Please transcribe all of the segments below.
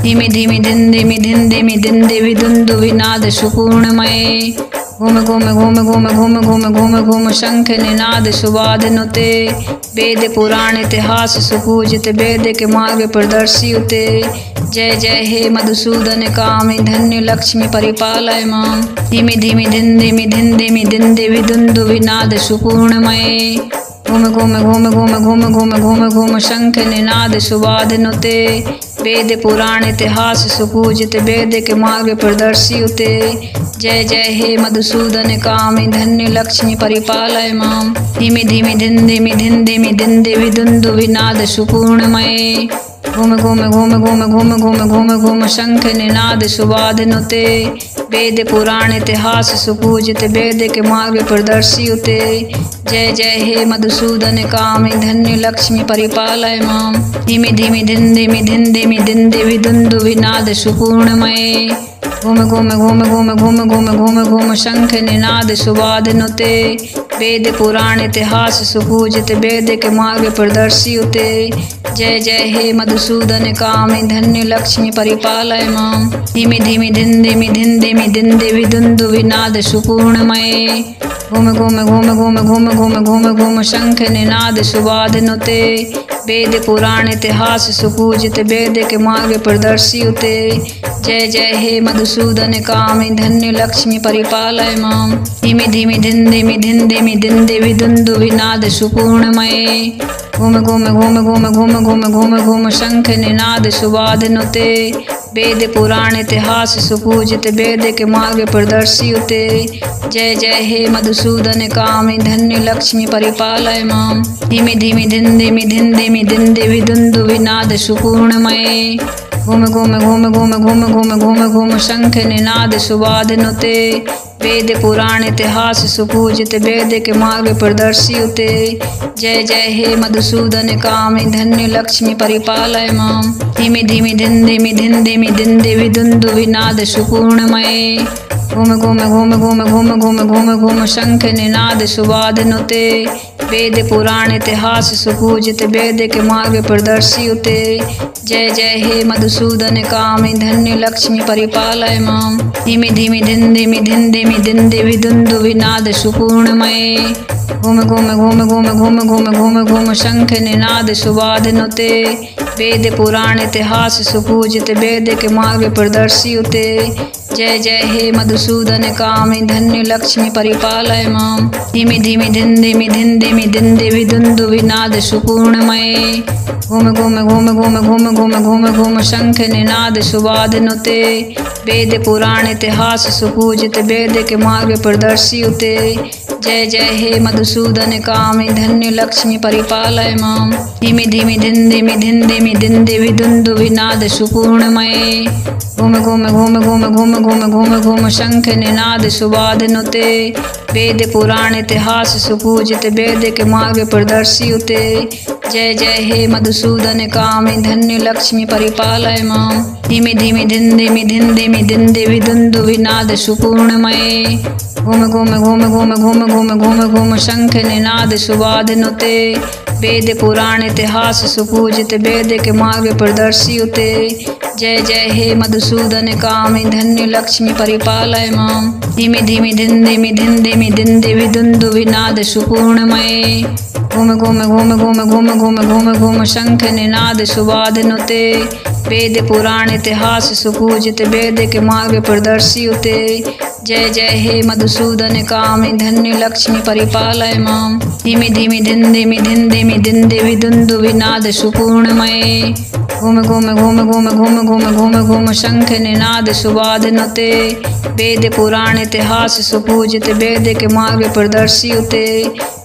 धिमि धिमि धिन धिमि धिन धिमि धिन दिवि दुन्दुभिनाद सुपूर्णमये। घूम घूम घूम घूम घूम घूम घूम घूम शंख निनाद सुवाद नुते। वेद पुराण इतिहास सुपूजित वेद के मार्ग प्रदर्शी उते। जय जय हे मधुसूदन कामि धन्य लक्ष्मी परिपालय मां। धिमि धिमि धिन धिमि धिन धिमि धिन दिवि दुन्दुभिनाद सुपूर्णमये। घूम घूम घूम घूम घूम घूम घूम घूम शंख निनाद सुवाद नुते। वेद पुराण इतिहास सुपूजित वेद के मार्ग प्रदर्शी उते। जय जय हे मधुसूदन कामि धन्य लक्ष्मी परिपालय मां। धिमि धिमि धिन धिमि धिन धिमि धिन दिवि दुन्दुभिनाद सुपूर्णमये। घूम घूम घूम घूम घूम घूम घूम घूम शंख निनाद सुवाद नुते। वेद पुराण इतिहास सुपूजित वेद के मार्ग प्रदर्शी उते। जय जय हे मधुसूदन कामि धन्य लक्ष्मी परिपालय मां। धिमि धिमि धिन धिमि धिन धिमि धिन दिवि दुन्दुभिनाद सुपूर्णमये। घूम घूम घूम घूम घूम घूम घूम घूम शंख निनाद सुवाद नुते। वेद पुराण इतिहास सुपूजित वेद के मार्ग प्रदर्शी उते। जय जय हे मधुसूदन कामि धन्य लक्ष्मी परिपालय मां। धिमि धिमि धिन धिमि धिन धिमि धिन दिवि दुन्दुभिनाद सुपूर्णमये। घूम घूम घूम घूम घूम घूम घूम घूम शंख निनाद सुवाद नुते। वेद पुराण इतिहास सुपूजित वेद के मार्ग प्रदर्शी उते। जय जय हे मधुसूदन कामि धन्य लक्ष्मी परिपालय मां। धिमि धिमि धिन धिमि धिन धिमि धिन दिवि दुन्दुभिनाद सुपूर्णमये। घूम घूम घूम घूम घूम घूम घूम घूम शंख निनाद सुवाद नुते। वेद पुराण इतिहास सुपूजित वेद के मार्ग प्रदर्शी उते। जय जय हे मधुसूदन कामि धन्य लक्ष्मी परिपालय मां। धिमि धिमि धिन धिमि धिन धिमि धिन दिवि दुन्दुभिनाद सुपूर्णमये। घूम घूम घूम घूम घूम घूम घूम घूम शंख निनाद सुवाद नुते। वेद पुराण इतिहास सुपूजित वेद के मार्ग प्रदर्शी उते। जय जय हे मधुसूदन कामि धन्य लक्ष्मी परिपालय मां। धिमि धिमि धिन धिमि धिन धिमि धिन दिवि दुन्दुभिनाद सुपूर्णमये। घूम घूम घूम घूम घूम घूम घूम घूम शंख निनाद सुवाद नुते। वेद पुराण इतिहास सुपूजित वेद के मार्ग प्रदर्शी उते। जय जय हे मधुसूदन कामि धन्य लक्ष्मी परिपालय मां। धिमि धिमि धिन धिमि धिन धिमि धिन दिवि दुन्दुभिनाद सुपूर्णमये। घूम घूम घूम घूम घूम घूम घूम घूम शंख निनाद सुवाद नुते। वेद पुराण इतिहास सुपूजित वेद के मार्ग प्रदर्शी उते। जय जय हे मधुसूदन कामि धन्य लक्ष्मी परिपालय मां। धिमि धिमि धिन धिमि धिन धिमि धिन दिवि दुन्दुभिनाद सुपूर्णमये। घूम घूम घूम घूम घूम घूम घूम घूम शंख निनाद सुवाद नुते। वेद पुराण इतिहास सुपूजित वेद के मार्ग प्रदर्शी उते। जय जय हे मधुसूदन कामि धन्य लक्ष्मी परिपालय मां। धिमि धिमि धिन धिमि धिन धिमि धिन दिवि दुन्दुभिनाद सुपूर्णमये। घूम घूम घूम घूम घूम घूम घूम घूम शंख निनाद सुवाद नुते। वेद पुराण इतिहास सुपूजित वेद के मार्ग प्रदर्शी उते। जय जय हे मधुसूदन कामि धन्य लक्ष्मी परिपालय मां। धिमि धिमि धिन धिमि धिन धिमि धिन दिवि दुन्दुभिनाद सुपूर्णमये। घूम घूम घूम घूम घूम घूम घूम घूम शंख निनाद सुवाद नुते। वेद पुराण इतिहास सुपूजित वेद के मार्ग प्रदर्शी उते। जय जय हे मधुसूदन कामि धन्य लक्ष्मी परिपालय मां। धिमि धिमि धिन धिमि धिन धिमि धिन दिवि दुन्दुभिनाद सुपूर्णमये। घूम घूम घूम घूम घूम घूम घूम घूम शंख निनाद सुवाद नुते। वेद पुराण इतिहास सुपूजित वेद के मार्ग प्रदर्शी उते। जय जय हे मधुसूदन कामि धन्य लक्ष्मी परिपालय मां। धिमि धिमि धिन धिमि धिन धिमि धिन दिवि दुन्दुभिनाद सुपूर्णमये। घूम घूम घूम घूम घूम घूम घूम घूम शंख निनाद सुवाद नुते। वेद पुराण इतिहास सुपूजित वेद के मार्ग प्रदर्शी उते।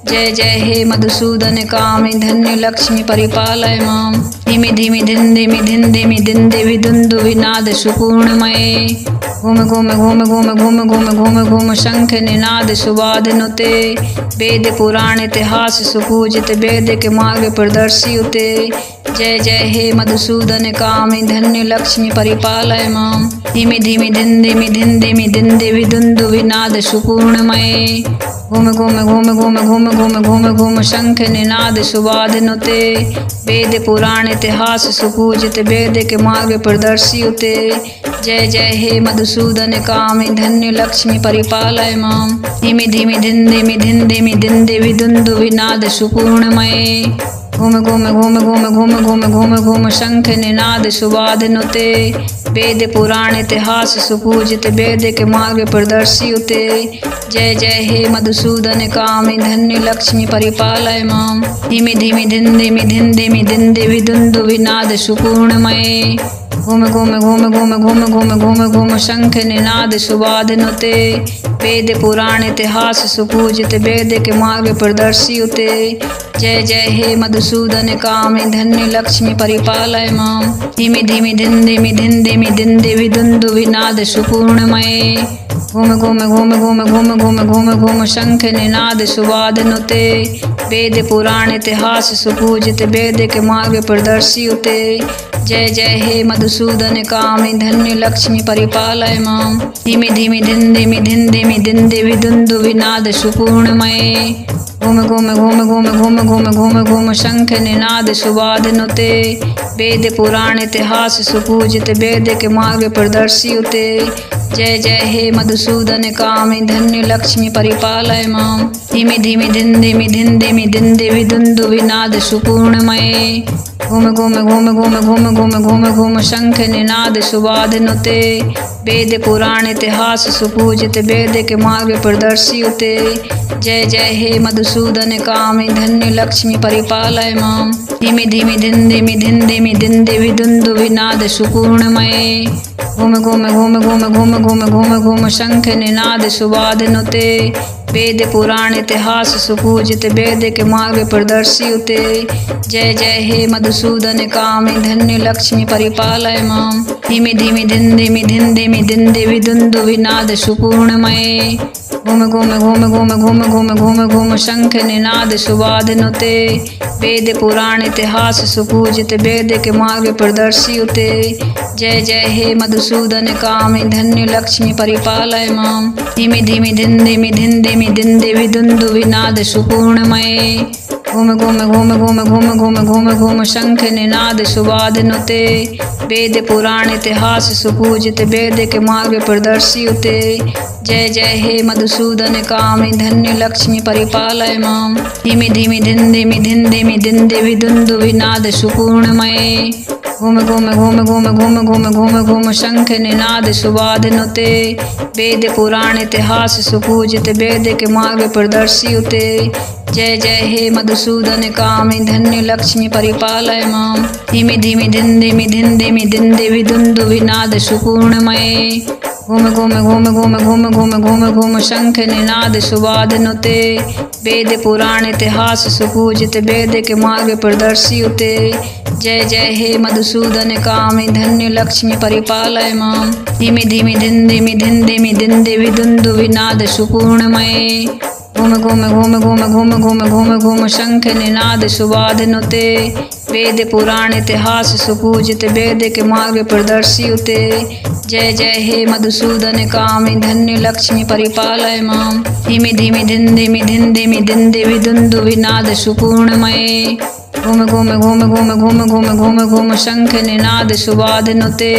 जय जय हे मधुसूदन कामि धन्य लक्ष्मी परिपालय मां। धिमि धिमि धिन धिमि धिन धिमि धिन दिवि दुन्दुभिनाद सुपूर्णमये। घूम घूम घूम घूम घूम घूम घूम घूम शंख निनाद सुवाद नुते। वेद पुराण इतिहास सुपूजित वेद के मार्ग प्रदर्शी उते। जय जय हे मधुसूदन कामि धन्य लक्ष्मी परिपालय माम। धिमि धिमि धिन धिमि धिन धिमि धिन दिवि दुन्दु विनाद सुपूर्णमये। घूम घूम घूम घूम घूम घूम घूम घूम शंख निनाद सुवाद नुते। वेद पुराण इतिहास सुपूजित वेद के मार्ग प्रदर्शी उते। जय जय हे मधुसूदन कामि धन्य लक्ष्मी परिपालय माम। धिमि धिमि धिन धिमि धिन धिमि धिन दिवि दुन्दु विनाद सुपूर्णमये। घूम घूम घूम घूम घूम घूम घूम घूम शंख निनाद सुवाद नुते। वेद पुराण इतिहास सुपूजित वेद के मार्ग प्रदर्शी उते। जय जय हे मधुसूदन कामि धन्य लक्ष्मी परिपालय माम। धिमि धिमि धिन धिमि धिन धिमि धिन दिवि दुन्दु विनाद सुपूर्णमये। घूम घूम घूम घूम घूम घूम घूम घूम शंख निनाद सुवाद नुते। वेद पुराण इतिहास सुपूजित वेद के मार्ग प्रदर्शी उते। जय जय हे मधुसूदन कामि धन्य लक्ष्मी परिपालय माम। धिमि धिमि धिन धिमि धिन धिमि धिन दिवि दुन्दु विनाद सुपूर्णमये। घूम घूम घूम घूम घूम घूम घूम घूम शंख निनाद सुवाद नुते। वेद पुराण इतिहास सुपूजित वेद के मार्ग प्रदर्शी उते। जय जय हे मधुसूदन कामि धन्य लक्ष्मी परिपालय माम। धिमि धिमि धिन धिमि धिन धिमि धिन दिवि दुन्दु विनाद सुपूर्णमये। घूम घूम घूम घूम घूम घूम घूम घूम शंख निनाद सुवाद नुते। वेद पुराण इतिहास सुपूजित वेद के मार्ग प्रदर्शी उते। जय जय हे मधुसूदन कामि धन्य लक्ष्मी परिपालय माम। धिमि धिमि धिन धिमि धिन धिमि धिन दिवि दुन्दु विनाद सुपूर्णमये। घूम घूम घूम घूम घूम घूम घूम घूम शंख निनाद सुवाद नुते। वेद पुराण इतिहास सुपूजित वेद के मार्ग प्रदर्शी उते। जय जय हे मधुसूदन कामि धन्य लक्ष्मी परिपालय माम। धिमि धिमि धिन धिमि धिन धिमि धिन दिवि दुन्दु विनाद सुपूर्णमये। घूम घूम घूम घूम घूम घूम घूम घूम शंख निनाद सुवाद नुते। वेद पुराण इतिहास सुपूजित वेद के मार्ग प्रदर्शी उते। जय जय हे मधुसूदन कामि धन्य लक्ष्मी परिपालय माम। धिमि धिमि धिन धिमि धिन धिमि धिन दिवि दुन्दु विनाद सुपूर्णमये। घूम घूम घूम घूम घूम घूम घूम घूम शंख निनाद सुवाद नुते। वेद पुराण इतिहास सुपूजित वेद के मार्ग प्रदर्शी उते। जय जय हे मधुसूदन कामि धन्य लक्ष्मी परिपालय माम। धिमि धिमि धिन धिमि धिन धिमि धिन दिवि दुन्दु विनाद सुपूर्णमये। घूम घूम घूम घूम घूम घूम घूम घूम शंख निनाद सुवाद नुते। वेद पुराण इतिहास सुपूजित वेद के मार्ग प्रदर्शी उते। जय जय हे मधुसूदन कामि धन्य लक्ष्मी परिपालय माम। धिमि धिमि धिन धिमि धिन धिमि धिन दिवि दुन्दु विनाद सुपूर्णमये। घूम घूम घूम घूम घूम घूम घूम घूम शंख निनाद सुवाद नुते। वेद पुराण इतिहास सुपूजित वेद के मार्ग प्रदर्शी उते। जय जय हे मधुसूदन कामि धन्य लक्ष्मी परिपालय माम। धिमि धिमि धिन धिमि धिन धिमि धिन दिवि दुन्दु विनाद सुपूर्णमये। घूम घूम घूम घूम घूम घूम घूम घूम शंख निनाद सुवाद नुते। वेद पुराण इतिहास सुपूजित वेद के मार्ग प्रदर्शी उते। जय जय हे मधुसूदन कामि धन्य लक्ष्मी परिपालय माम। धिमि धिमि धिन धिमि धिन धिमि धिन दिवि दुन्दु विनाद सुपूर्णमये। घूम घूम घूम घूम घूम घूम घूम घूम शंख निनाद सुवाद नुते। वेद पुराण इतिहास सुपूजित वेद के मार्ग प्रदर्शी उते। जय जय हे मधुसूदन कामि धन्य लक्ष्मी परिपालय माम। धिमि धिमि धिन धिमि धिन धिमि धिन दिवि दुन्दु विनाद सुपूर्णमये। घूम घूम घूम घूम घूम घूम घूम घूम शंख निनाद सुवाद नुते।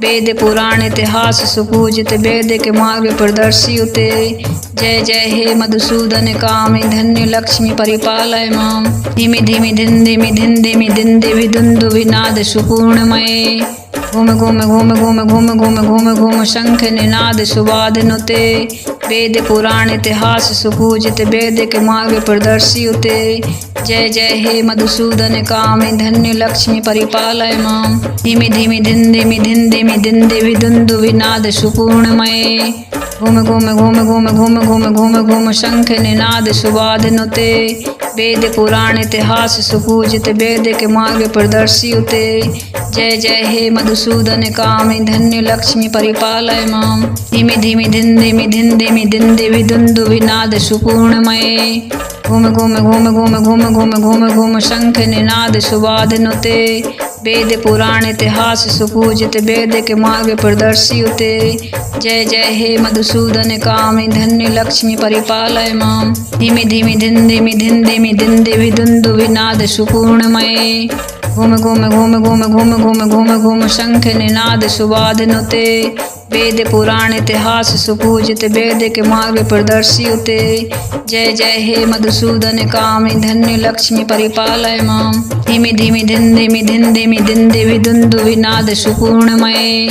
वेद पुराण इतिहास सुपूजित वेद के मार्ग प्रदर्शी उते। जय जय हे मधुसूदन कामि धन्य लक्ष्मी परिपालय माम। धिमि धिमि धिन धिमि धिन धिमि धिन दिवि दुन्दु विनाद सुपूर्णमये। घूम घूम घूम घूम घूम घूम घूम घूम शंख निनाद सुवाद नुते। वेद पुराण इतिहास सुपूजित वेद के मार्ग प्रदर्शी उते। जय जय हे मधुसूदन कामि धन्य लक्ष्मी परिपालय माम। धिमि धिमि धिन धिमि धिन धिमि धिन दिवि दुन्दु विनाद सुपूर्णमये। घूम घूम घूम घूम घूम घूम घूम घूम शंख निनाद सुवाद नुते। वेद पुराण इतिहास सुपूजित वेद के मार्ग प्रदर्शी उते। जय जय हे मधुसूदन कामि धन्य लक्ष्मी परिपालय माम। धिमि धिमि धिन धिमि धिन धिमि धिन दिवि दुन्दु विनाद सुपूर्णमये। घूम घूम घूम घूम घूम घूम घूम घूम शंख निनाद सुवाद नुते। वेद पुराण इतिहास सुपूजित वेद के मार्ग प्रदर्शी उते। जय जय हे मधुसूदन कामि धन्य लक्ष्मी परिपालय माम। धिमि धिमि धिन धिमि धिन धिमि धिन दिवि दुन्दु विनाद सुपूर्णमये। घूम घूम घूम घूम घूम घूम घूम घूम शंख निनाद सुवाद नुते। वेद पुराण इतिहास सुपूजित वेद के मार्ग प्रदर्शी उते। जय जय हे मधुसूदन कामि धन्य लक्ष्मी परिपालय माम। धिमि धिमि धिन धिमि धिन धिमि धिन दिवि दुन्दु विनाद सुपूर्णमये।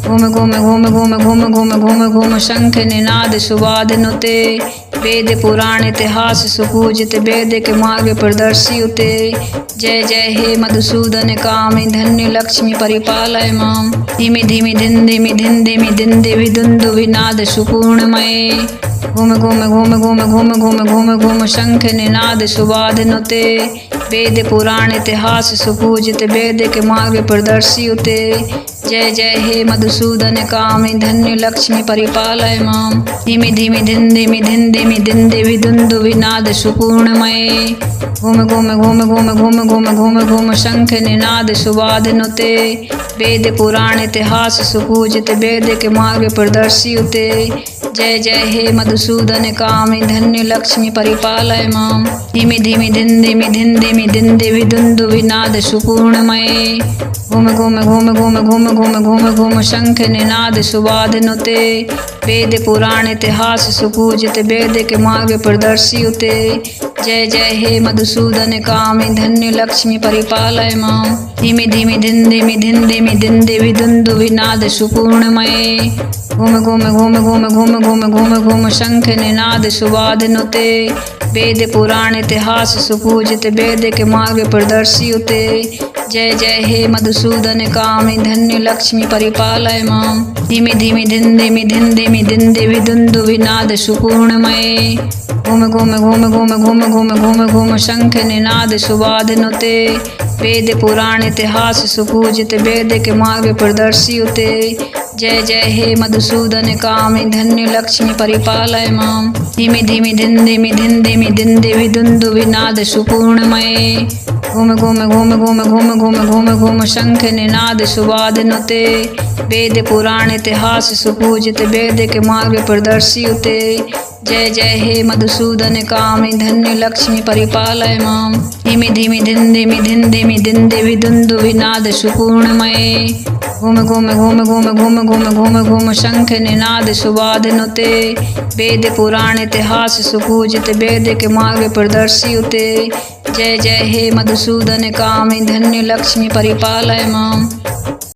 घूम घूम घूम घूम घूम घूम घूम घूम शंख निनाद सुवाद नुते। वेद पुराण इतिहास सुपूजित वेद के मार्ग प्रदर्शी उते। जय जय हे मधुसूदन कामि धन्य लक्ष्मी परिपालय माम। धिमि धिमि धिन धिमि धिन धिमि धिन दिवि दुन्दु विनाद सुपूर्णमये। घूम घूम घूम घूम घूम घूम घूम घूम शंख निनाद सुवाद नुते। वेद पुराण इतिहास सुपूजित वेद के मार्ग प्रदर्शी उते। जय जय हे मधुसूदन कामि धन्य लक्ष्मी परिपालय माम। धिमि धिमि धिन धिमि धिन धिमि धिन दिवि दुन्दु विनाद सुपूर्णमये। घूम घूम घूम घूम घूम घूम घूम घूम शंख निनाद सुवाद नुते। वेद पुराण इतिहास सुपूजित वेद के मार्ग प्रदर्शी उते। जय जय हे मधुसूदन कामि धन्य लक्ष्मी परिपालय माम। धिमि धिमि धिन धिमि धिन धिमि धिन दिवि दुन्दु विनाद सुपूर्णमये। घूम घूम घूम घूम घूम घूम घूम घूम शंख निनाद सुवाद नुते। वेद पुराण इतिहास सुपूजित वेद के मार्ग प्रदर्शी उते। जय जय हे मधुसूदन कामि धन्य लक्ष्मी परिपालय माम। धिमि धिमि धिन धिमि धिन धिमि धिन दिवि दुन्दु विनाद सुपूर्णमये। घूम घूम घूम घूम घूम घूम घूम घूम शंख निनाद सुवाद नुते। वेद पुराण इतिहास सुपूजित वेद के मार्ग प्रदर्शी उते। जय जय हे मधुसूदन कामि धन्य लक्ष्मी परिपालय माम। धिमि धिमि धिन धिमि धिन धिमि धिन दिवि दुन्दु विनाद सुपूर्णमये। घूम घूम घूम घूम घूम घूम घूम घूम शंख निनाद सुवाद नुते। वेद पुराण इतिहास सुपूजित वेद के मार्ग प्रदर्शी उते। जय जय हे मधुसूदन कामि धन्य लक्ष्मी परिपालय माम। धिमि धिमि धिन धिमि धिन धिमि धिन दिवि दुन्दु विनाद सुपूर्णमये। घूम घूम घूम घूम घूम घूम घूम घूम शंख निनाद सुवाद नुते। वेद पुराण इतिहास सुपूजित वेद के मार्ग प्रदर्शी उते। जय जय हे मधुसूदन कामि धन्य लक्ष्मी परिपालय माम। धिमि धिमि धिन धिमि धिन धिमि धिन दिवि दुन्दु विनाद सुपूर्णमये। घूम घूम घूम घूम घूम घूम घूम घूम शंख निनाद सुवाद नुते। वेद पुराण इतिहास सुपूजित वेद के मार्ग प्रदर्शी उते। जय जय हे मधुसूदन कामि धन्य लक्ष्मी परिपालय माम।